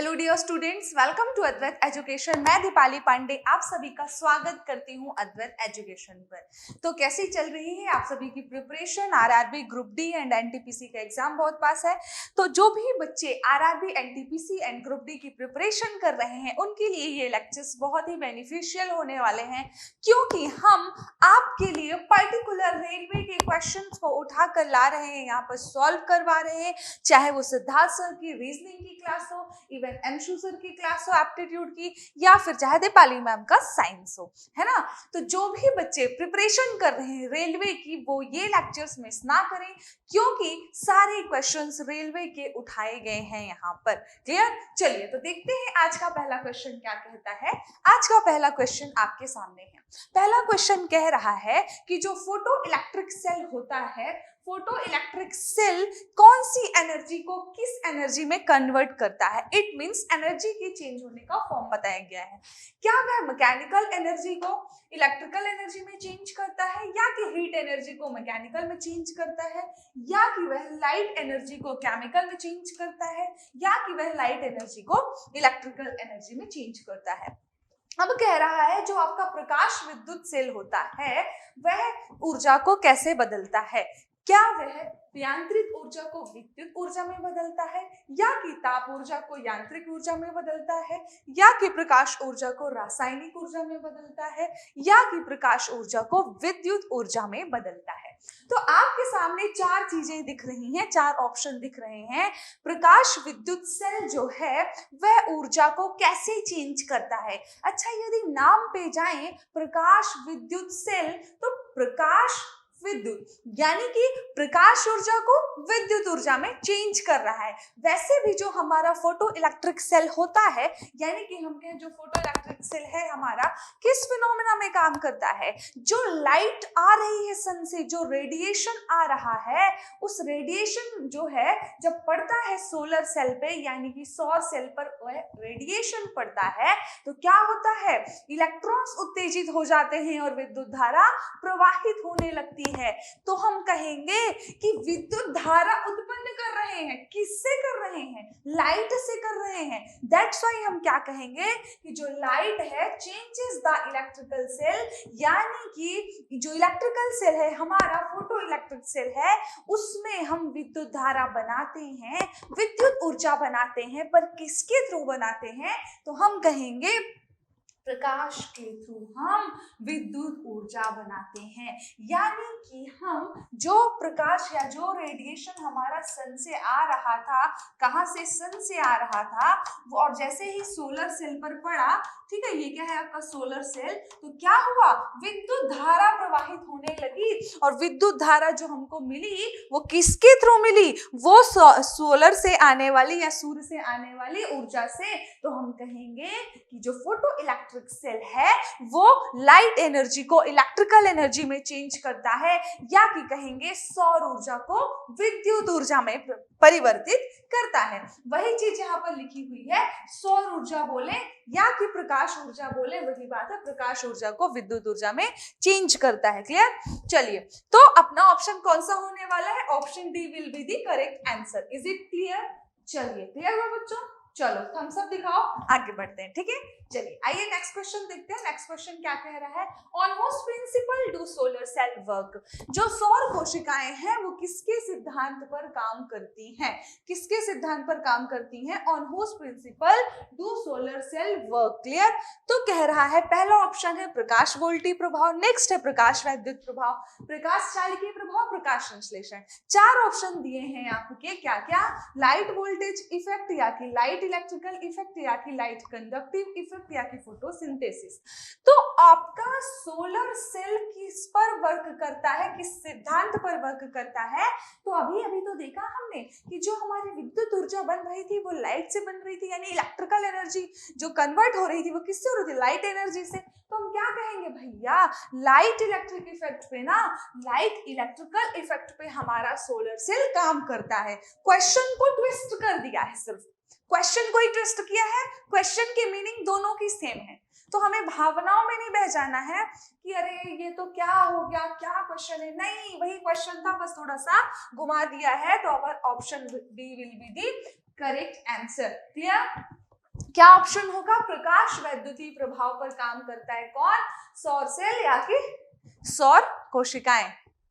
Hello dear students, welcome to Advait education. मैं दीपाली पांडे आप सभी का स्वागत करती हूं अद्वैत एजुकेशन पर। तो कैसी चल रही है आप सभी की preparation? RRB group D and NTPC का एग्जाम बहुत पास है, तो जो भी बच्चे RRB NTPC and group D की प्रिपरेशन कर रहे हैं उनके लिए ये लेक्चर्स बहुत ही बेनिफिशियल होने वाले हैं, क्योंकि हम आपके लिए पर्टिकुलर रेलवे के क्वेश्चंस को उठा कर ला रहे हैं, यहाँ पर सॉल्व करवा रहे हैं। चाहे वो सिद्धार्थ सर की रीजनिंग की क्लास हो, इवन अंशु सर की क्लास हो एप्टीट्यूड की, या फिर चाहे दीपाली मैम का साइंस हो, है ना। तो जो भी बच्चे प्रिपरेशन कर रहे हैं रेलवे की वो ये लेक्चर्स मिस ना करें, क्योंकि सारे क्वेश्चंस रेलवे के उठाए गए हैं यहाँ पर। क्लियर? चलिए तो देखते हैं आज का पहला क्वेश्चन क्या कहता है। आज का पहला क्वेश्चन आपके सामने है। पहला क्वेश्चन कह रहा है कि जो फोटो इलेक्ट्रिक सेल होता है, फोटो इलेक्ट्रिक सेल कौन सी एनर्जी को किस एनर्जी में कन्वर्ट करता है। इट मींस एनर्जी के चेंज होने का फॉर्म बताया गया है। क्या वह मैकेनिकल एनर्जी को इलेक्ट्रिकल एनर्जी में चेंज करता है, या कि हीट एनर्जी को मैकेनिकल में चेंज करता है, या कि वह लाइट एनर्जी को केमिकल में चेंज करता है, या कि वह लाइट एनर्जी को इलेक्ट्रिकल एनर्जी में चेंज करता है। अब कह रहा है जो आपका प्रकाश विद्युत सेल होता है वह ऊर्जा को कैसे बदलता है। क्या वह यांत्रिक ऊर्जा को विद्युत ऊर्जा में बदलता है, या कि ताप ऊर्जा को यांत्रिक ऊर्जा में बदलता है, या कि प्रकाश ऊर्जा को रासायनिक ऊर्जा में बदलता है, या कि प्रकाश ऊर्जा को विद्युत ऊर्जा में बदलता है। तो आपके सामने चार चीजें दिख रही हैं, चार ऑप्शन दिख रहे हैं। प्रकाश विद्युत सेल जो है वह ऊर्जा को कैसे चेंज करता है। अच्छा, यदि नाम पे जाएं प्रकाश विद्युत सेल, तो प्रकाश विद्युत यानी कि प्रकाश ऊर्जा को विद्युत ऊर्जा में चेंज कर रहा है। वैसे भी जो हमारा फोटो इलेक्ट्रिक सेल होता है, यानी कि हम कहें जो फोटो इलेक्ट्रिक सेल है हमारा किस फिनोमेना में काम करता है। जो लाइट आ रही है सन से, जो रेडिएशन आ रहा है, उस रेडिएशन जो है जब पड़ता है सोलर सेल पे यानी कि सौर सेल पर, वह रेडिएशन पड़ता है तो क्या होता है, इलेक्ट्रॉन्स उत्तेजित हो जाते हैं और विद्युत धारा प्रवाहित होने लगती है। तो हम कहेंगे कि विद्युत धारा उत्पन्न कर रहे हैं। किससे कर रहे हैं? लाइट से कर रहे हैं। दैट्स व्हाई हम क्या कहेंगे कि जो लाइट है चेंजेस द इलेक्ट्रिकल सेल, यानी कि जो इलेक्ट्रिकल सेल है हमारा फोटो इलेक्ट्रिक सेल है उसमें हम विद्युत धारा बनाते हैं, विद्युत ऊर्जा बनाते हैं। पर किसके थ्रू बनाते हैं? तो हम कहेंगे प्रकाश के थ्रू हम विद्युत ऊर्जा बनाते हैं। यानी कि हम जो प्रकाश या जो रेडिएशन हमारा सन से आ रहा था, कहां से? सन से आ रहा था वो, और जैसे ही सोलर सेल पर पड़ा, ठीक है, ये क्या है आपका सोलर सेल, तो क्या हुआ, विद्युत धारा प्रवाहित होने लगी। और विद्युत धारा जो हमको मिली वो किसके थ्रू मिली? वो सोलर से आने वाली या सूर्य से आने वाली ऊर्जा से। तो हम कहेंगे कि जो फोटो इलेक्ट्रिक सेल है वो लाइट एनर्जी को इलेक्ट्रिकल एनर्जी में चेंज करता है, या कि कहेंगे सौर ऊर्जा को विद्युत ऊर्जा में परिवर्तित करता है। वही चीज यहाँ पर लिखी हुई है, सौर ऊर्जा बोले या कि प्रकाश ऊर्जा बोले, वही बात है, प्रकाश ऊर्जा को विद्युत ऊर्जा में चेंज करता है। क्लियर? चलिए, तो अपना ऑप्शन कौन सा होने वाला है? Option D will be the correct answer. Is it clear? चलिए, क्लियर हुआ बच्चों? चलो थम्स अप दिखाओ, आगे बढ़ते हैं। ठीक है, चलिए आइए नेक्स्ट क्वेश्चन देखते हैं। नेक्स्ट क्वेश्चन क्या कह रहा है? On which principle do solar cell work. जो सौर कोशिकाएं हैं वो किसके सिद्धांत पर काम करती हैं? किसके सिद्धांत पर काम करती हैं? On which principle do solar cell work. Clear? तो कह रहा है पहला ऑप्शन है प्रकाश वोल्टी प्रभाव, नेक्स्ट है प्रकाश वैद्युत प्रभाव, प्रकाश चालकीय प्रभाव, प्रकाश संश्लेषण। चार ऑप्शन दिए हैं आपके, क्या क्या? लाइट वोल्टेज इफेक्ट, या कि लाइट इलेक्ट्रिकल इफेक्ट, या कि लाइट कंडक्टिव इफेक्ट, या कि फोटोसिंथेसिस। तो आपका सोलर सेल किस पर वर्क करता है, किस सिद्धांत पर वर्क करता है? तो अभी अभी तो देखा हमने कि जो हमारी विद्युत ऊर्जा बन रही थी वो लाइट से बन रही थी, यानी इलेक्ट्रिकल एनर्जी जो कन्वर्ट हो रही थी वो किससे हो रही थी? लाइट एनर्जी से। तो हम क्या कहेंगे भैया, लाइट इलेक्ट्रिक इफेक्ट पे ना, लाइट इलेक्ट्रिकल इफेक्ट पे हमारा सोलर सेल काम करता है। क्वेश्चन को ट्विस्ट कर दिया है, सिर्फ क्वेश्चन को ही ट्विस्ट किया है। क्वेश्चन की मीनिंग दोनों की सेम है, तो हमें भावनाओं में नहीं बह जाना है कि अरे ये तो क्या हो गया, क्या क्वेश्चन है। नहीं, वही क्वेश्चन था, बस थोड़ा सा घुमा दिया है। तो our option B will be the correct answer. Clear? क्या ऑप्शन होगा? प्रकाश वैद्युतीय प्रभाव पर काम करता है कौन? सौर सेल या कि सौर कोशिकाएं।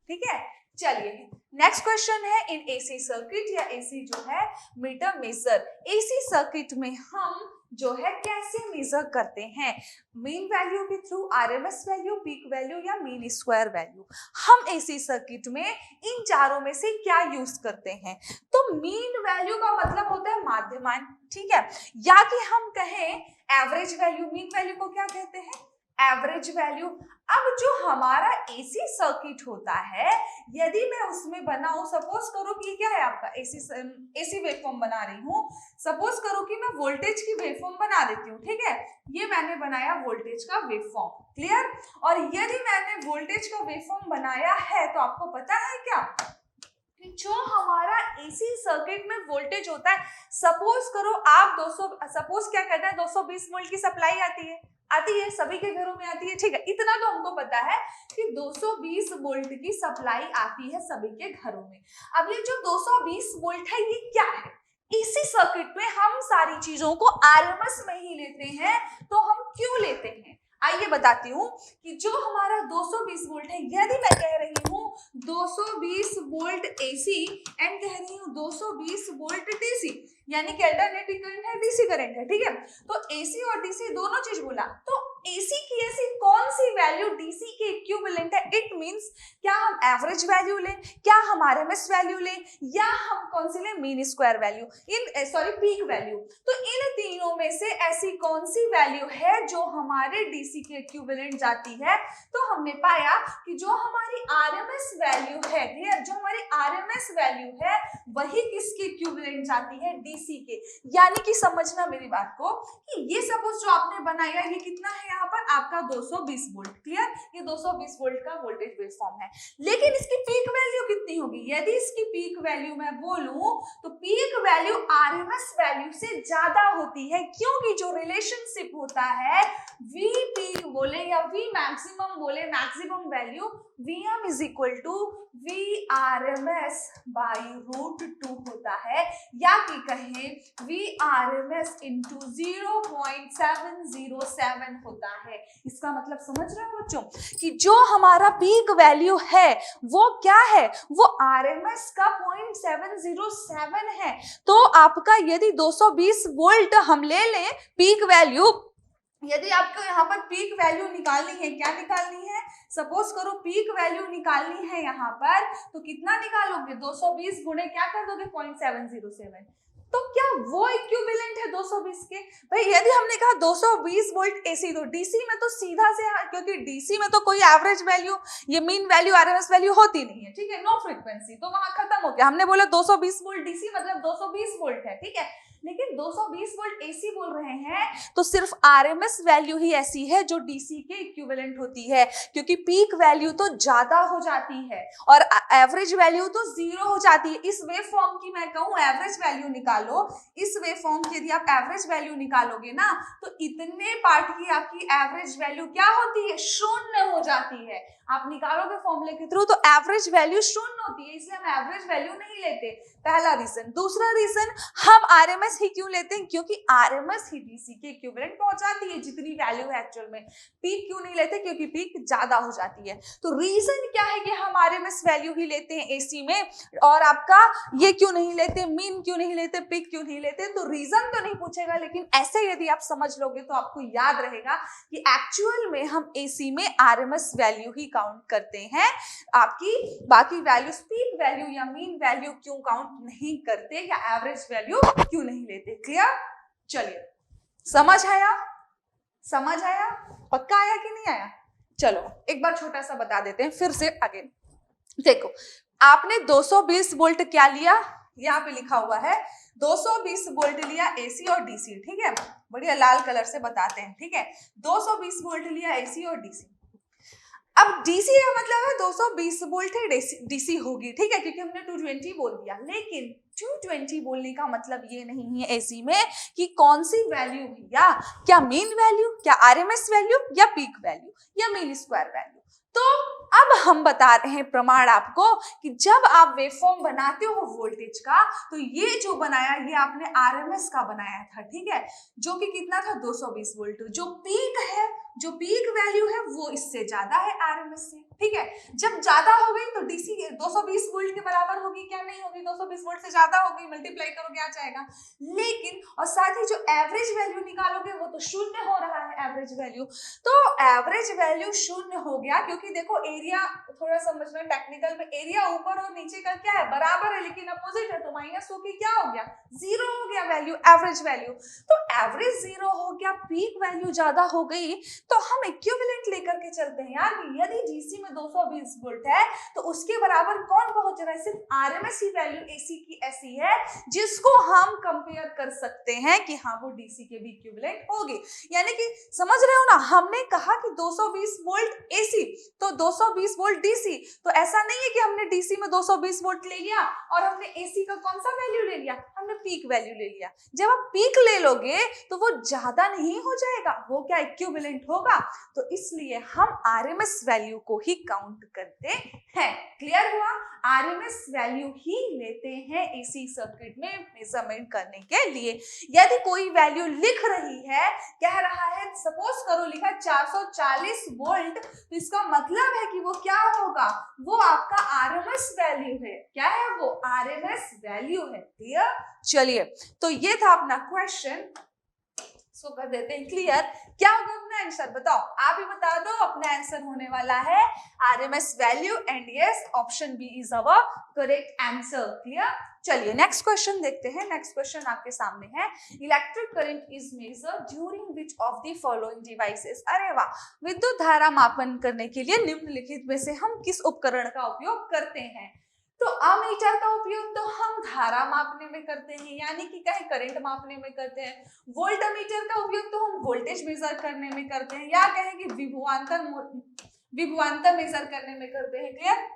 ठीक है, चलिए नेक्स्ट क्वेश्चन है, इन एसी सर्किट या एसी जो है मीटर मेजर, एसी सर्किट में हम जो है कैसे मेजर करते हैं? मीन वैल्यू के through, RMS value, peak value या मीन स्क्वायर वैल्यू? हम एसी सर्किट में इन चारों में से क्या यूज करते हैं? तो मीन वैल्यू का मतलब होता है माध्यमान, ठीक है, या कि हम कहें एवरेज वैल्यू। मीन वैल्यू को क्या कहते हैं? Average value. अब जो हमारा एसी सर्किट होता है, यदि मैं उसमें बनाऊं, सपोज करो कि क्या है आपका एसी वेवफॉर्म बना रही हूं, सपोज करो कि मैं वोल्टेज की वेवफॉर्म बना देती हूँ, ठीक है, ये मैंने बनाया वोल्टेज का वेवफॉर्म, क्लियर। और यदि मैंने वोल्टेज का वेवफॉर्म बनाया है तो आपको पता है क्या, जो हमारा एसी सर्किट में वोल्टेज होता है, सपोज करो आप 200, सपोज क्या करता है, 220 वोल्ट की सप्लाई आती है, सभी के घरों में आती है, ठीक है, इतना तो हमको पता है कि 220 वोल्ट की सप्लाई आती है सभी के घरों में। अब ये जो 220 वोल्ट है ये क्या है? इसी सर्किट में हम सारी चीजों को आरएमएस में ही लेते हैं, तो हम क्यों लेते हैं आइए बताती हूँ कि जो हमारा 220 वोल्ट है, यदि मैं कह रही हूँ 220 वोल्ट एसी एंड कह रही हूँ 220 वोल्ट डीसी, यानी कि अल्टरनेटिंग करंट है, डीसी करंट है, ठीक है, तो एसी और डीसी दोनों चीज बोला, तो एसी की ऐसी कौन सी वैल्यू डीसी के इक्विवेलेंट है? इट मींस क्या हम एवरेज वैल्यू लें, क्या हम आरएमएस वैल्यू लें, या हम कौन सी लें? Mean square value, peak value. तो इन तीनों में से ऐसी कौन सी वैल्यू है जो हमारे डीसी के इक्विवेलेंट जाती है? तो हमने पाया कि जो हमारी आरएमएस वैल्यू है, क्लियर, जो हमारी आरएमएस वैल्यू है वही किसके इक्विवेलेंट जाती है? डीसी के। यानी कि समझना मेरी बात को कि ये सपोज जो आपने बनाया ये कितना है, यहाँ पर आपका 220 वोल्ट, क्लियर, ये 220 वोल्ट का वोल्टेज वेवफॉर्म है, लेकिन इसकी पीक वैल्यू कितनी होगी? यदि इसकी पीक वैल्यू मैं बोलूं तो पीक वैल्यू आरएमएस वैल्यू से ज्यादा होती है, क्योंकि जो रिलेशनशिप होता है वी पीक बोले या वी मैक्सिमम बोले, maximum value Vm is equal to V R M S by √2 होता है, या कि कहें V R M S into 0.707 होता है। इसका मतलब समझ रहे हो बच्चों कि जो हमारा पीक वैल्यू है वो क्या है? वो आर एम एस का 0.707 है। तो आपका यदि 220 वोल्ट हम ले लें पीक वैल्यू, यदि आपको यहाँ पर पीक वैल्यू निकालनी है, क्या निकालनी है? सपोज करो पीक वैल्यू निकालनी है यहाँ पर, तो कितना निकालोगे? 220 गुणे क्या कर दोगे? 0.707। तो क्या वो इक्विवेलेंट है 220 के? भाई यदि हमने कहा 220 वोल्ट एसी, तो डीसी में तो सीधा से, क्योंकि डीसी में तो कोई एवरेज वैल्यू, ये मीन वैल्यू, आरएमएस वैल्यू होती नहीं है, ठीक है, नो फ्रीक्वेंसी, तो वहां खत्म हो गया। हमने बोला 220 वोल्ट डीसी मतलब 220 वोल्ट है, ठीक है, लेकिन 220 वोल्ट एसी बोल रहे हैं तो सिर्फ आरएमएस वैल्यू ही ऐसी है जो डीसी के इक्विवेलेंट होती है, क्योंकि पीक वैल्यू तो ज्यादा हो जाती है और एवरेज वैल्यू तो 0 हो जाती है। इस वेव फॉर्म की मैं कहूं एवरेज वैल्यू निकालो, इस वेव फॉर्म की यदि आप एवरेज वैल्यू निकालोगे ना तो इतने पार्ट की आपकी एवरेज वैल्यू क्या होती है? शून्य हो जाती है। आप निकालोगे फॉर्मूले के थ्रू तो एवरेज वैल्यू शून्य होती है, इसलिए हम एवरेज वैल्यू नहीं लेते, पहला रीजन। दूसरा रीजन, हम आरएमएस ही क्यों लेते हैं? क्योंकि आरएमएस ही डीसी के इक्विवेलेंट पहुंचाती है जितनी वैल्यू है एक्चुअल में। पीक क्यों नहीं लेते? क्योंकि पीक ज्यादा हो जाती है। तो रीजन क्या है कि हम आरएमएस वैल्यू ही लेते हैं एसी में, और आपका ये क्यों नहीं लेते, मीन क्यों नहीं लेते, पीक क्यों नहीं लेते? तो रीजन तो नहीं पूछेगा, लेकिन ऐसे यदि आप समझ लोगे तो आपको याद रहेगा कि एक्चुअल में हम एसी में आरएमएस वैल्यू ही काउंट करते हैं, आपकी बाकी वैल्यू, पीक वैल्यू या मीन वैल्यू क्यों काउंट नहीं करते या एवरेज वैल्यू क्यों नहीं लेते। क्लियर? चलिए, समझ आया? समझ आया? पक्का आया कि नहीं आया? चलो एक बार छोटा सा बता देते हैं फिर से आगे। देखो, आपने 220 वोल्ट क्या लिया, यहाँ पे लिखा हुआ है 220 वोल्ट लिया एसी और डीसी, ठीक है, बढ़िया लाल कलर से बताते हैं, ठीक है, 220 वोल्ट लिया एसी और डीसी। अब डीसी का मतलब है 220 वोल्ट है, डीसी होगी, ठीक है, क्योंकि हमने 220 बोल दिया, लेकिन 220 बोलने का मतलब ये नहीं है एसी में कि कौन सी वैल्यू है, या क्या मीन वैल्यू, क्या आरएमएस वैल्यू, या पीक वैल्यू, या मीन स्क्वायर वैल्यू। तो अब हम बता रहे हैं प्रमाण आपको कि जब आप वेवफॉर्म बनाते हो वोल्टेज का, तो ये जो बनाया ये आपने आरएमएस का बनाया था, ठीक है, जो कि कितना था 220 वोल्ट। जो पीक है, जो पीक वैल्यू है वो इससे ज्यादा है आरएमएस से, ठीक है। जब ज्यादा हो गई तो डीसी 220 वोल्ट के बराबर होगी, क्या नहीं होगी, 220 वोल्ट से ज्यादा होगी, मल्टीप्लाई करोगे आ जाएगा। लेकिन और साथ ही जो एवरेज वैल्यू निकालोगे वो तो शून्य हो रहा है एवरेज वैल्यू। तो एवरेज वैल्यू शून्य हो गया, क्योंकि देखो एरिया थोड़ा समझना टेक्निकल में, एरिया ऊपर और नीचे का क्या है, बराबर है, लेकिन अपोजिट है, तो माइनस होके क्या हो गया, जीरो हो गया वैल्यू, एवरेज वैल्यू। तो एवरेज जीरो हो गया, पीक वैल्यू ज्यादा हो गई, तो हम इक्विवेलेंट लेकर के चलते हैं यार। यदि डीसी में 220 वोल्ट है तो उसके बराबर कौन पहुंच रहा है, सिर्फ आरएमएस ही वैल्यू एसी की ऐसी है जिसको हम कंपेयर कर सकते हैं कि हाँ वो डीसी के भी इक्विवेलेंट होगी। यानी कि समझ रहे हो ना, हमने कहा कि 220 वोल्ट एसी तो 220 वोल्ट डीसी, तो ऐसा नहीं है कि हमने डीसी में 220 वोल्ट ले लिया और हमने एसी का कौन सा वैल्यू ले लिया, हमने पीक वैल्यू ले लिया। जब आप पीक ले लोगे तो वो ज्यादा नहीं हो जाएगा, वो क्या इक्विवेलेंट होगा, तो इसलिए हम आरएमएस वैल्यू को ही काउंट करते हैं। क्लियर हुआ, आरएमएस वैल्यू ही लेते हैं एसी सर्किट में मेजरमेंट करने के लिए। यदि कोई वैल्यू लिख रही है, कह रहा है, सपोज करो लिखा 440 वोल्ट, तो इसका मतलब है कि वो क्या होगा, वो आपका आरएमएस वैल्यू है। क्या है वो, आरएमएस वैल्यू है। क्लियर, चलिए तो ये था अपना क्वेश्चन, इसको कर देते हैं क्लियर। क्या होगा अपना आंसर, बताओ, आप ही बता दो। अपना आंसर होने वाला है RMS value, and yes option B is our correct answer. Clear, चलिए नेक्स्ट क्वेश्चन देखते हैं। नेक्स्ट क्वेश्चन आपके सामने है, electric current is measured during which of the following devices. अरे वाह, विद्युत धारा मापन करने के लिए निम्नलिखित में से हम किस उपकरण का उपयोग करते हैं। तो अमीटर का उपयोग तो हम धारा मापने में करते हैं, यानी कि कहीं करंट मापने में करते हैं। वोल्टमीटर का उपयोग तो हम वोल्टेज मेजर करने में करते हैं, या कहें कि विभवांतर मेजर करने में करते हैं। क्लियर,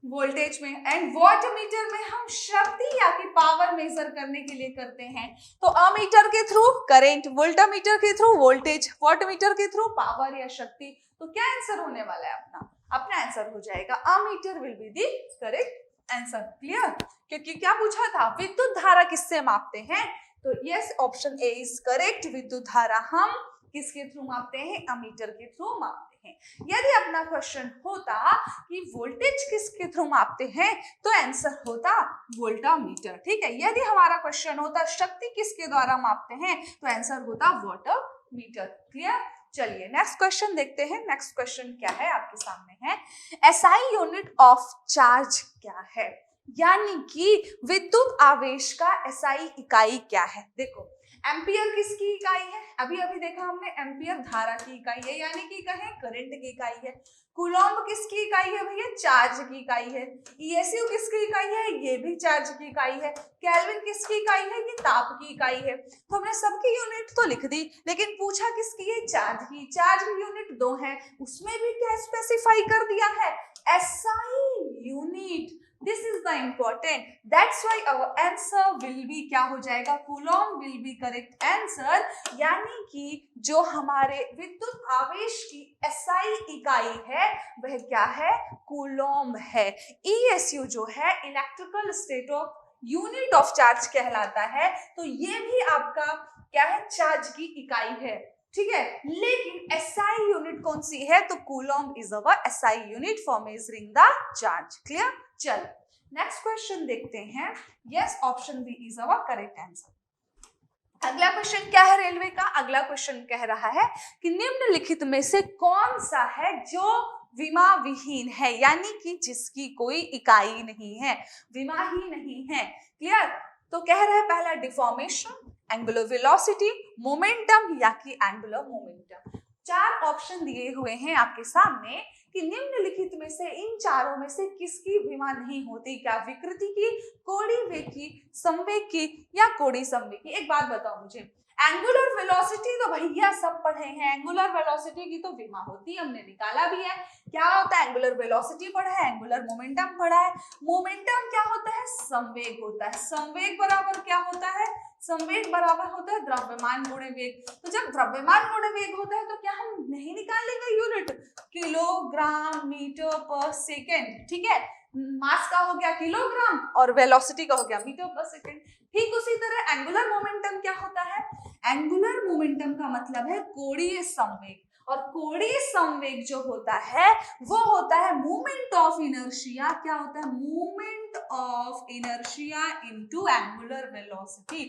वोल्टेज में। एंड वॉटमीटर में हम शक्ति या कि पावर मेजर करने के लिए करते हैं। तो अमीटर के थ्रू करंट, वोल्टमीटर के थ्रू वोल्टेज, वॉटमीटर के थ्रू पावर या शक्ति। तो क्या आंसर होने वाला है अपना, अपना आंसर हो जाएगा ammeter will be the correct answer. Clear, क्योंकि क्या पूछा था, विद्युत धारा किससे मापते हैं, तो yes option A is correct. विद्युत धारा हम किसके थ्रू मापते हैं, अमीटर के थ्रू मापते हैं। यदि अपना क्वेश्चन होता कि वोल्टेज किसके थ्रू मापते हैं, तो आंसर होता वोल्टामीटर। ठीक है, यदि हमारा क्वेश्चन होता शक्ति किसके द्वारा मापते हैं, तो आंसर होता वाटमीटर। क्लियर, चलिए नेक्स्ट क्वेश्चन देखते हैं। नेक्स्ट क्वेश्चन क्या है आपके सामने है, एसआई यूनिट ऑफ चार्ज क्या है, यानी कि विद्युत आवेश का एसआई इकाई क्या है। देखो, एम्पियर किसकी इकाई है, अभी अभी देखा हमने, एम्पियर धारा की इकाई है, यानी कि कहें करंट की इकाई है। कूलॉम्ब किसकी इकाई है भैया, चार्ज की इकाई है। ईएसयू किसकी इकाई है, ये भी चार्ज की इकाई है। केल्विन किसकी इकाई है, ये ताप की इकाई है। तो हमने सबकी यूनिट तो लिख दी, लेकिन पूछा किसकी है, चार्ज की। चार्ज की यूनिट 2 है, उसमें भी क्या स्पेसिफाई कर दिया है, SI unit. This is the important. That's why our answer will be क्या हो जाएगा, Coulomb will be correct answer। यानी कि जो हमारे विद्युत आवेश की एसआई इकाई है वह क्या है, कूलॉम है। ESU जो है electrical state of unit of charge कहलाता है, तो ये भी आपका क्या है, चार्ज की इकाई है। ठीक है, लेकिन एसआई यूनिट कौन सी है, तो coulomb is our SI unit for measuring the charge. Clear, चल नेक्स्ट क्वेश्चन देखते हैं। Yes option B is our correct answer. अगला क्वेश्चन क्या है रेलवे का, अगला क्वेश्चन कह रहा है कि निम्नलिखित में से कौन सा है जो विमा विहीन है, यानी कि जिसकी कोई इकाई नहीं है, विमा ही नहीं है। क्लियर, तो कह रहे हैं पहला डिफॉर्मेशन, एंगुलर वेलोसिटी, मोमेंटम या कि एंगुलर मोमेंटम। 4 ऑप्शन दिए हुए हैं आपके सामने कि निम्नलिखित में से इन चारों में से किसकी विमा नहीं होती, क्या विकृति की, कोणीय वेग की, संवेग की या कोणीय संवेग की। एक बात बताओ मुझे, एंगुलर वेलोसिटी तो भैया सब पढ़े हैं, एंगुलर वेलोसिटी की तो विमा होती है, हमने निकाला भी है। क्या होता है? एंगुलर वेलोसिटी पढ़ा है, एंगुलर मोमेंटम पढ़ा है। मोमेंटम क्या होता है? संवेग होता है। संवेग बराबर क्या होता है? संवेग बराबर होता है द्रव्यमान गुणे वेग। तो जब द्रव्यमान गुणे वेग होता है तो क्या हम नहीं निकाल लेंगे यूनिट? किलोग्राम मीटर पर सेकेंड, ठीक है। मास का हो गया किलोग्राम और वेलोसिटी का हो गया मीटर पर सेकेंड। ठीक उसी तरह एंगुलर मोमेंटम क्या होता है? एंगुलर मोमेंटम का मतलब है कोणीय संवेग, और कोणीय संवेग जो होता है वो होता है मूवमेंट ऑफ इनर्शिया। क्या होता है? Movement of inertia into angular velocity.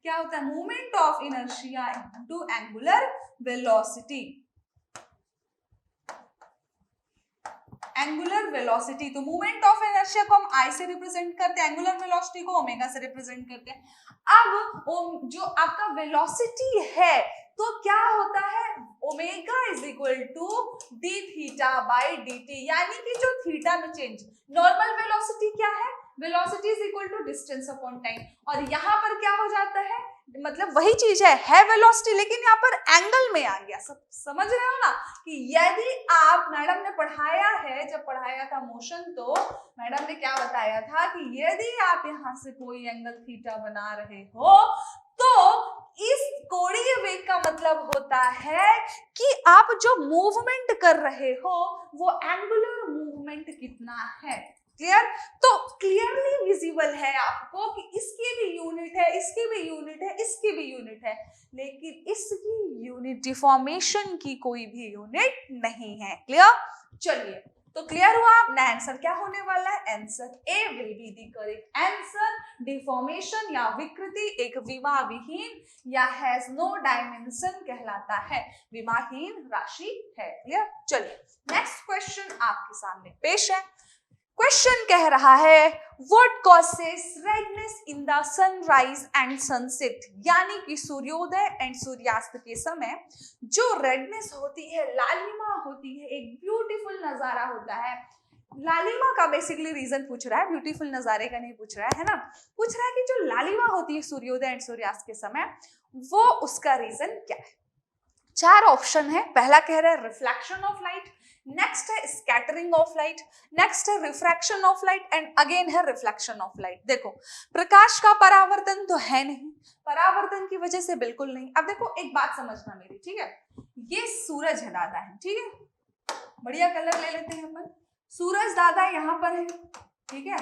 क्या होता है? Movement of inertia into angular velocity. Angular velocity, तो मूवमेंट ऑफ इनर्शिया को हम आई से रिप्रेजेंट करते हैं, एंगुलर वेलोसिटी को ओमेगा से रिप्रेजेंट करते हैं। अब जो आपका वेलोसिटी है तो क्या होता है? Omega is equal to D theta by D T, यानी कि जो थीटा में चेंज। नॉर्मल वेलोसिटी क्या है? Velocity is equal to distance upon time, और यहाँ पर क्या हो जाता है? मतलब वही चीज है वेलोसिटी, लेकिन यहाँ पर एंगल में आ गया। सब समझ रहे हो ना कि यदि आप, मैडम ने पढ़ाया है, जब पढ़ाया था मोशन तो मैडम ने क्या बताया था कि यदि आप यहाँ से कोई एंगल थीटा बना रहे हो तो इस कोणीय वेग का मतलब होता है कि आप जो मूवमेंट कर रहे हो वो एंगुलर मूवमेंट कितना है। क्लियर? तो क्लियरली विजिबल है आपको कि इसकी भी यूनिट है, इसकी भी यूनिट है, इसकी भी यूनिट है, लेकिन इसकी यूनिट डिफॉर्मेशन की कोई भी यूनिट नहीं है। क्लियर? चलिए, तो क्लियर हुआ? अपना आंसर क्या होने वाला है? Answer A will be the correct answer. Deformation या विकृति एक विमा विहीन या हैज नो डायमेंशन कहलाता है, विमाहीन राशि है। क्लियर? चलिए, नेक्स्ट क्वेश्चन आपके सामने पेश है। क्वेश्चन कह रहा है what causes redness in the sunrise and sunset, यानी कि सूर्योदय एंड सूर्यास्त के समय जो रेडनेस होती है, लालिमा होती है, एक ब्यूटीफुल नजारा होता है। लालिमा का बेसिकली रीजन पूछ रहा है, ब्यूटीफुल नजारे का नहीं पूछ रहा है ना। पूछ रहा है कि जो लालिमा होती है सूर्योदय एंड सूर्यास्त के समय, वो उसका रीजन क्या है। 4 ऑप्शन है। पहला कह रहा है रिफ्लेक्शन ऑफ लाइट, नेक्स्ट है स्कैटरिंग ऑफ लाइट, नेक्स्ट है refraction of light and again है रिफ्लेक्शन ऑफ लाइट। देखो, प्रकाश का परावर्तन तो है नहीं, परावर्तन की वजह से बिल्कुल नहीं। अब देखो एक बात समझना मेरी, ठीक है। ये सूरज है दादा है, ठीक है, बढ़िया कलर ले लेते हैं अपन। सूरज दादा यहाँ पर है, ठीक है।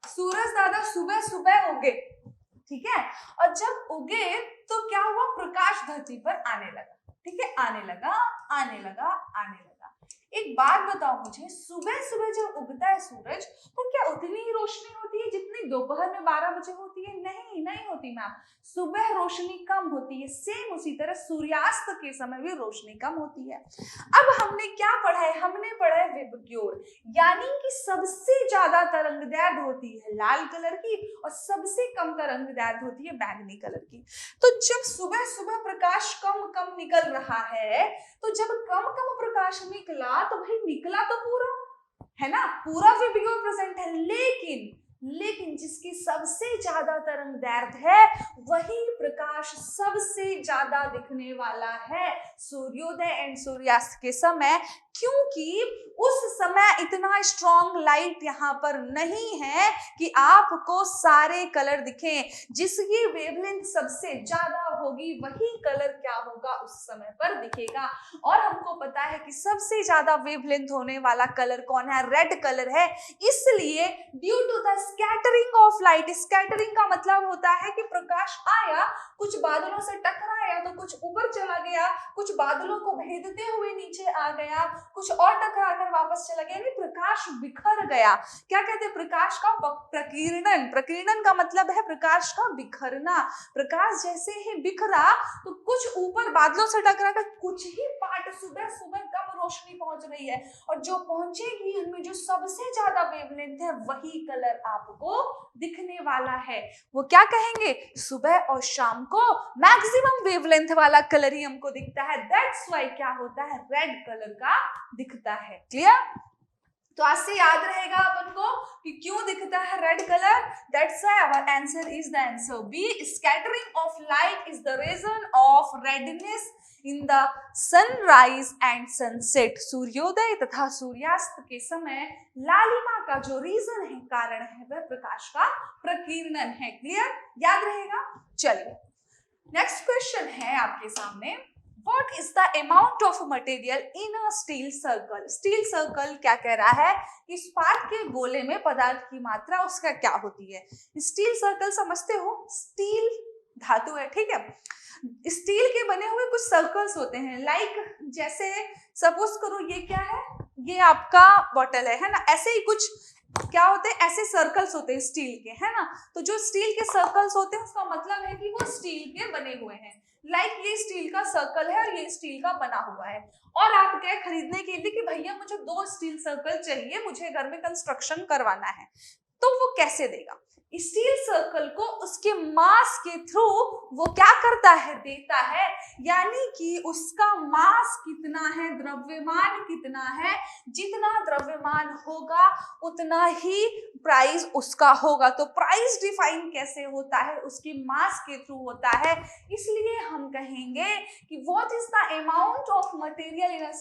सूरज दादा सुबह सुबह उगे, ठीक है, और जब उगे तो क्या हुआ? प्रकाश धरती पर आने लगा, ठीक है, आने लगा, आने लगा, आने लगा। एक बात बताओ मुझे, सुबह सुबह जब उगता है सूरज तो क्या उतनी ही रोशनी होती है जितनी दोपहर में 12 बजे होती है? नहीं, नहीं होती मैम। सुबह रोशनी कम होती है, सेम उसी तरह सूर्यास्त के समय भी रोशनी कम होती है। अब हमने क्या पढ़ा है? हमने पढ़ा है विबग्योर, यानी कि सबसे ज्यादा तरंगदैर्घ्य होती है लाल कलर की और सबसे कम तरंगदैर्घ्य होती है बैंगनी कलर की। तो जब सुबह सुबह प्रकाश कम कम निकल रहा है, तो जब कम कम प्रकाश निकला तो भाई निकला तो पूरा है ना, पूरा विबग्योर प्रेजेंट है, लेकिन जिसकी सबसे ज्यादा तरंगदैर्घ्य है वही प्रकाश सबसे ज्यादा दिखने वाला है सूर्योदय एंड सूर्यास्त के समय, क्योंकि उस समय इतना स्ट्रॉन्ग लाइट यहाँ पर नहीं है कि आपको सारे कलर दिखें। जिसकी वेवलेंथ सबसे ज्यादा होगी वही कलर क्या होगा? उस समय पर दिखेगा। और हमको पता है कि सबसे ज्यादा वेवलेंथ होने वाला कलर कौन है? रेड कलर है। इसलिए due to the scattering of light, scattering का मतलब होता है कि प्रकाश आया, कुछ बादलों से टकराया तो कुछ ऊपर चला गया, कुछ बादलों को भेदते हुए नीचे आ गया, कुछ और टकरा कर वापस चला गया, यानी प्रकाश बिखर गया। क्या कहते हैं? प्रकाश का प्रकीर्णन। प्रकीर्णन का मतलब है प्रकाश का बिखरना। प्रकाश जैसे ही बिखरा तो कुछ ऊपर बादलों से टकरा कर कुछ ही पार्ट सुबह सुबह कम रोशनी पहुंच रही है, और जो पहुंचेगी उनमें जो सबसे ज्यादा वेवलेंथ है वही कलर आपको दिखने वाला है। वो क्या कहेंगे? सुबह और शाम को मैक्सिमम वेवलेंथ वाला कलर ही हमको दिखता है, दैट्स व्हाई क्या होता है? रेड कलर का दिखता है। क्लियर? तो आज से याद रहेगा अपन को कि क्यों दिखता है red colour. That's why our answer is the answer B. Scattering of light is the reason of redness in the sunrise and sunset. सूर्योदय तथा सूर्यास्त के समय लालिमा का जो रीजन है, कारण है, वह प्रकाश का प्रकीर्णन है. क्लियर, याद रहेगा. चलिए नेक्स्ट क्वेश्चन है आपके सामने. What is the amount of material in a steel circle? Steel circle क्या कह रहा है? इस्पात के गोले में पदार्थ की मात्रा उसका क्या होती है? स्टील सर्कल समझते हो? स्टील धातु है, ठीक है. स्टील के बने हुए कुछ सर्कल्स होते हैं, लाइक जैसे सपोज करो ये क्या है, ये आपका बॉटल है ना. ऐसे ही कुछ क्या होते हैं, ऐसे सर्कल्स होते हैं स्टील के, है ना. तो जो स्टील के सर्कल्स होते हैं उसका मतलब है कि वो स्टील के बने हुए हैं. लाइक ये स्टील का सर्कल है और ये स्टील का बना हुआ है, और आप गए खरीदने के लिए कि भैया मुझे 2 स्टील सर्कल चाहिए, मुझे घर में कंस्ट्रक्शन करवाना है. तो वो कैसे देगा? स्टील सर्कल को उसके मास के थ्रू वो क्या करता है, देता है. यानी कि उसका मास कितना है, द्रव्यमान कितना है, जितना द्रव्यमान होगा उतना ही प्राइस उसका होगा. तो प्राइस डिफाइन कैसे होता है, उसकी मास के थ्रू होता है. इसलिए हम कहेंगे कि what is the amount of material in a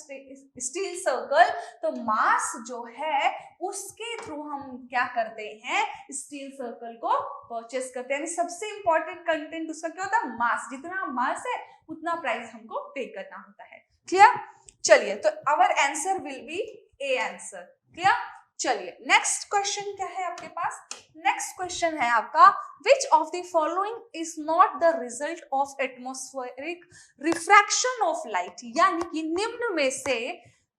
steel circle. तो मास जो है उसके थ्रू हम क्या करते हैं, स्टील सर्कल को परचेस करते हैं. यानी सबसे इंपॉर्टेंट कंटेंट उसका क्या होता है, मास. जितना मास है उतना प्राइस हमको पे करना होता है. क्लियर. चलिए, तो our answer will be A answer. Clear. चलिए नेक्स्ट क्वेश्चन क्या है आपके पास. नेक्स्ट क्वेश्चन है आपका, which of the following is not the result of atmospheric refraction of light. यानी कि निम्न में से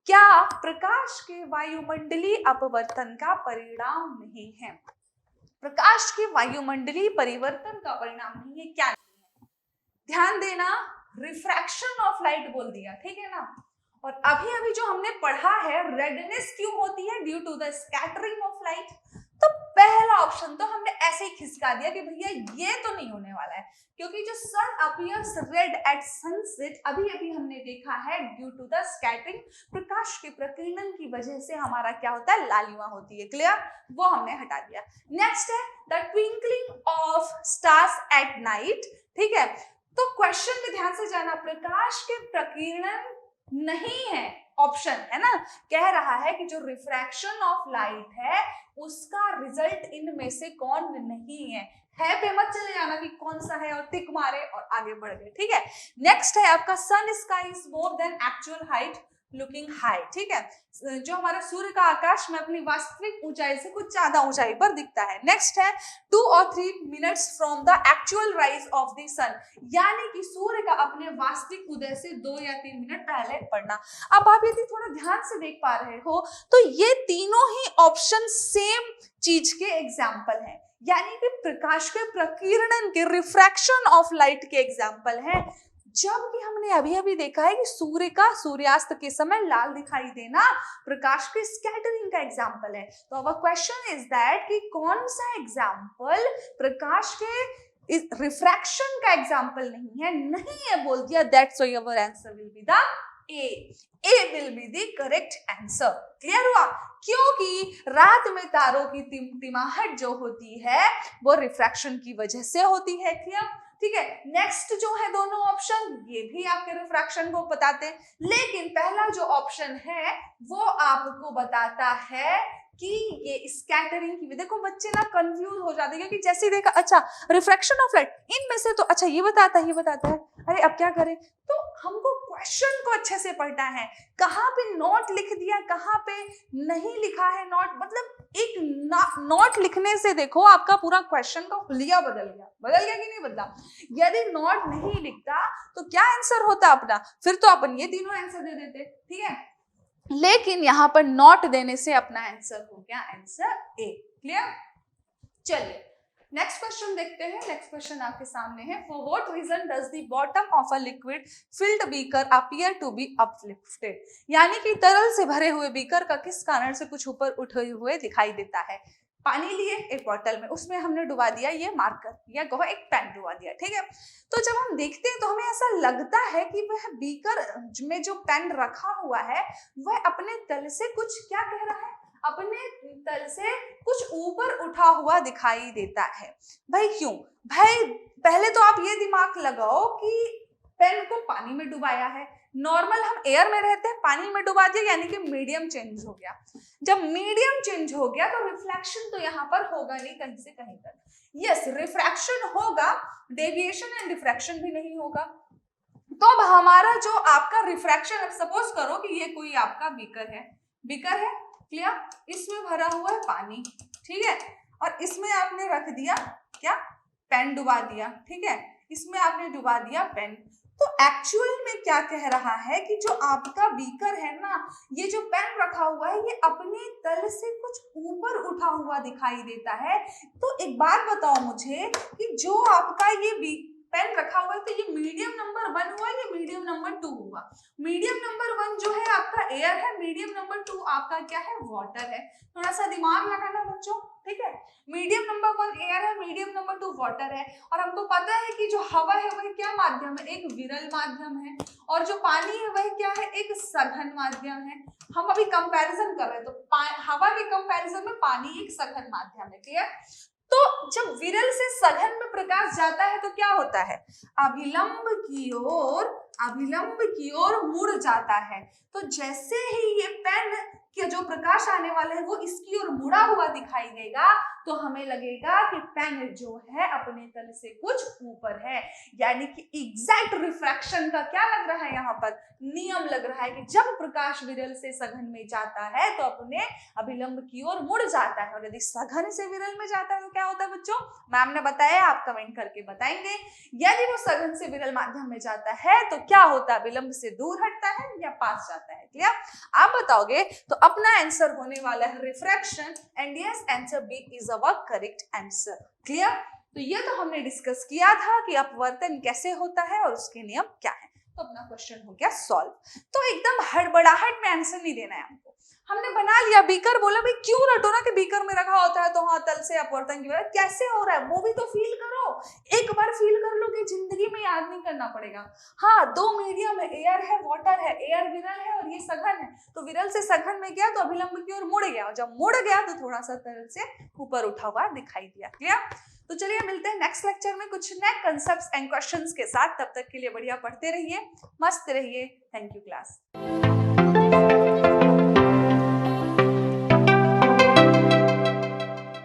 क्या प्रकाश के वायुमंडलीय अपवर्तन का परिणाम नहीं है. प्रकाश के वायुमंडलीय परिवर्तन का परिणाम नहीं है, क्या नहीं है. ध्यान देना, रिफ्रैक्शन ऑफ लाइट बोल दिया, ठीक है ना. और अभी अभी जो हमने पढ़ा है, रेडनेस क्यों होती है, due to the scattering of light. तो पहला ऑप्शन तो हमने ऐसे ही खिसका दिया कि भैया ये तो नहीं होने वाला है, क्योंकि जो सन अपीयर्स रेड एट सनसेट अभी अभी हमने देखा है ड्यू टू द स्कैटरिंग. प्रकाश के प्रकीर्णन की वजह से हमारा क्या होता है, लालिमा होती है. क्लियर, वो हमने हटा दिया. नेक्स्ट है the twinkling of stars at night. ठीक है, तो क्वेश्चन में ध्यान से जाना, प्रकाश के प्रकीर्णन नहीं है ऑप्शन, है ना. कह रहा है कि जो रिफ्रैक्शन ऑफ लाइट है उसका रिजल्ट इनमें से कौन नहीं है. पे मत चले जाना कि कौन सा है और टिक मारे और आगे बढ़ गए. ठीक है, नेक्स्ट है आपका sun sky is more than actual height looking high. ठीक है, जो हमारा सूर्य का आकाश में अपनी वास्तविक ऊंचाई से कुछ ज्यादा ऊंचाई पर दिखता है. नेक्स्ट है 2 or 3 minutes from the actual rise of the sun. यानी कि सूर्य का अपने वास्तविक उदय से 2 या 3 मिनट पहले पड़ना. अब आप यदि थोड़ा ध्यान से देख पा रहे हो तो ये तीनों ही ऑप्शन सेम चीज के एग्जाम्पल हैं. यानी कि प्रकाश के प्रकीर्णन के, रिफ्रैक्शन ऑफ लाइट के एग्जाम्पल हैं. जबकि हमने अभी अभी देखा है कि सूर्य का सूर्यास्त के समय लाल दिखाई देना प्रकाश के स्कैटरिंग का एग्जाम्पल है. तो अब क्वेश्चन इज दैट कि कौन सा एग्जाम्पल प्रकाश के रिफ्रैक्शन का एग्जाम्पल नहीं है बोल दिया. That's why our answer will be the A will be the correct answer. Clear हुआ, क्योंकि रात में तारों की टिमटिमाहट जो होती है वो रिफ्रैक्शन की वजह से होती है. क्लियर, ठीक है. नेक्स्ट जो है दोनों ऑप्शन ये भी आपके रिफ्रैक्शन को बताते हैं, लेकिन पहला जो ऑप्शन है वो आपको बताता है कि ये स्कैटरिंग की. देखो बच्चे ना कंफ्यूज हो जाते हैं, क्योंकि जैसे ही देखा अच्छा रिफ्रैक्शन ऑफ लाइट इनमें से, तो अच्छा ये बताता है, अरे अब क्या करें. तो हमको क्वेश्चन को अच्छे से पढ़ना है, कहाँ पे नोट लिख दिया, कहाँ पे नहीं लिखा है नोट. मतलब एक नोट लिखने से देखो आपका पूरा क्वेश्चन का हुलिया बदल गया कि नहीं बदला. यदि नोट नहीं लिखता तो क्या आंसर होता अपना, फिर तो अपन ये तीनों आंसर दे देते. ठीक है, लेकिन यहां पर नोट देने से अपना आंसर हो गया आंसर ए. क्लियर. चलिए नेक्स्ट क्वेश्चन देखते हैं. नेक्स्ट क्वेश्चन आपके सामने है, for what reason does the bottom of a liquid filled beaker appear to be uplifted. यानी कि तरल से भरे हुए बीकर का किस कारण से कुछ ऊपर उठे हुए दिखाई देता है. पानी लिए एक बोतल में, उसमें हमने डुबा दिया ये मार्कर या कहो एक पेन डुबा दिया. ठीक है, तो जब हम देखते हैं तो हमें ऐसा लगता है कि वह बीकर में जो पेन रखा हुआ है वह अपने तल से कुछ क्या कह रहा है, अपने तल से कुछ ऊपर उठा हुआ दिखाई देता है। भाई क्यों? भाई पहले तो आप ये दिमाग लगाओ कि पेन को पानी में डुबाया है, नॉर्मल हम एयर में रहते हैं, पानी में डुबा दिया यानी कि मीडियम चेंज हो गया। जब मीडियम चेंज हो गया तो रिफ्लेक्शन तो यहाँ पर होगा नहीं कहीं से कहीं तक। यस, रिफ्रैक्शन होगा, डेविएशन एंड डिफ्रैक्शन भी नहीं होगा। तो अब हमारा जो आपका रिफ्रैक्शन, अब सपोज करो कि ये कोई आपका बीकर है, क्लियर, इसमें भरा हुआ है पानी, ठीक है, और इसमें आपने रख दिया क्या, पेन डुबा दिया, ठीक है, इसमें आपने डुबा दिया पेन। तो एक्चुअल में क्या कह रहा है कि जो आपका बीकर है ना, ये जो पेन रखा हुआ है ये अपने तल से कुछ ऊपर उठा हुआ दिखाई देता है। तो एक बात बताओ मुझे कि जो आपका ये पेन रखा हुआ है तो ये मीडियम नंबर 1 हुआ, ये मीडियम नंबर 2 हुआ। मीडियम नंबर 1 जो है आपका एयर है, मीडियम नंबर 2 आपका क्या है, वाटर है। थोड़ा सा दिमाग लगाना बच्चों, ठीक है। मीडियम नंबर 1 एयर है, मीडियम नंबर 2 वाटर है, और हमको पता है कि जो हवा है वह क्या माध्यम है, एक विरल माध्यम है, और जो पानी है वह क्या है, एक सघन माध्यम है। हम अभी कंपैरिजन कर रहे हैं तो हवा के कंपैरिजन में पानी एक सघन माध्यम है, क्लियर। तो जब विरल से सघन में प्रकाश जाता है तो क्या होता है, अभिलंब की ओर मुड़ जाता है। तो जैसे ही ये पेन कि जो प्रकाश आने वाला है वो इसकी ओर मुड़ा हुआ दिखाई देगा, तो हमें लगेगा कि पेन जो है अपने तल से कुछ ऊपर है, यानी कि एग्जैक्ट रिफ्रैक्शन का क्या लग रहा है, यहाँ पर नियम लग रहा है कि जब प्रकाश विरल से सघन में जाता है तो अपने अभिलंब की ओर मुड़ जाता है, और यदि सघन से विरल में जाता है तो क्या होता है बच्चों, मैम ने बताया, आप कमेंट करके बताएंगे। यदि वो सघन से विरल माध्यम में जाता है तो क्या होता है, विलंब से दूर हटता है या पास जाता है, क्लियर। आप बताओगे तो अपना आंसर होने वाला है refraction, and yes, answer B is our correct answer, clear. तो ये तो हमने डिस्कस किया था कि अपवर्तन कैसे होता है और उसके नियम क्या है। तो अपना क्वेश्चन हो गया सॉल्व। तो एकदम हड़बड़ाहट में आंसर नहीं देना है हमको, हमने बना लिया बीकर, बोला भाई क्यों रटो ना कि बीकर में रखा होता है तो हाँ तल से अपवर्तन की वजह कैसे हो रहा है वो भी तो फील करो। एक बार फील कर लो कि जिंदगी में याद नहीं करना पड़ेगा। हाँ, दो मीडियम है, एयर है वाटर है, एयर विरल है और ये सघन है, तो विरल से सघन में गया तो अभिलंब की ओर मुड़ गया, और जब मुड़ गया तो थोड़ा सा तल से ऊपर उठा हुआ दिखाई दिया, क्लियर। तो चलिए मिलते हैं नेक्स्ट लेक्चर में कुछ नए कंसेप्ट्स एंड क्वेश्चंस के साथ। तब तक के लिए बढ़िया पढ़ते रहिए, मस्त रहिए। Thank you class.